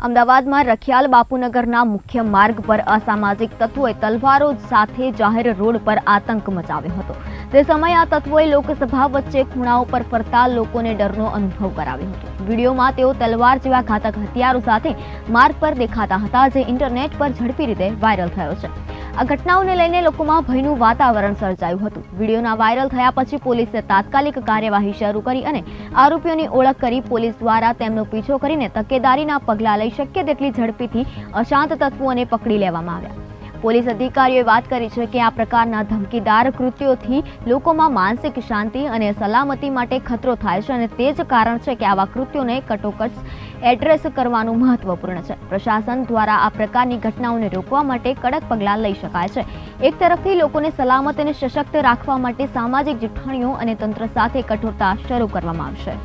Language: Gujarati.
અમદાવાદમાં રખિયાલ બાપુનગરના મુખ્ય માર્ગ પર અસામાજિક તત્વોએ તલવારો સાથે જાહેર રોડ પર આતંક મચાવ્યો હતો। તે સમયે આ તત્વોએ લોકસભા વચ્ચે ખૂણાઓ પર ફરતા લોકોને ડરનો અનુભવ કરાવ્યો હતો। વિડીયોમાં તેઓ તલવાર જેવા ઘાતક હથિયારો સાથે માર્ગ પર દેખાતા હતા, જે ઇન્ટરનેટ પર ઝડપી રીતે વાયરલ થયો છે। આ ઘટનાઓને લઈને લોકોમાં ભયનું વાતાવરણ સર્જાયું હતું। વિડીયોના વાયરલ થયા પછી પોલીસે તાત્કાલિક કાર્યવાહી શરૂ કરી અને આરોપીઓની ઓળખ કરી પોલીસ દ્વારા તેમનો પીછો કરીને તકેદારીના પગલાં લઈ શક્ય તેટલી ઝડપીથી અશાંત તત્વોને પકડી લેવામાં આવ્યા। પોલીસ અધિકારીઓએ વાત કરી છે કે આ પ્રકારના ધમકીદાર કૃત્યોથી લોકોમાં માનસિક શાંતિ અને સલામતી માટે ખતરો થાય છે અને તે જ કારણ છે કે આવા કૃત્યોને કટોકટ એડ્રેસ કરવાનું મહત્વપૂર્ણ છે। પ્રશાસન દ્વારા આ પ્રકારની ઘટનાઓને રોકવા માટે કડક પગલાં લઈ શકાય છે। એક તરફથી લોકોને સલામત અને સશક્ત રાખવા માટે સામાજિક જૂથણીઓ અને તંત્ર સાથે કઠોરતા શરૂ કરવામાં આવશે।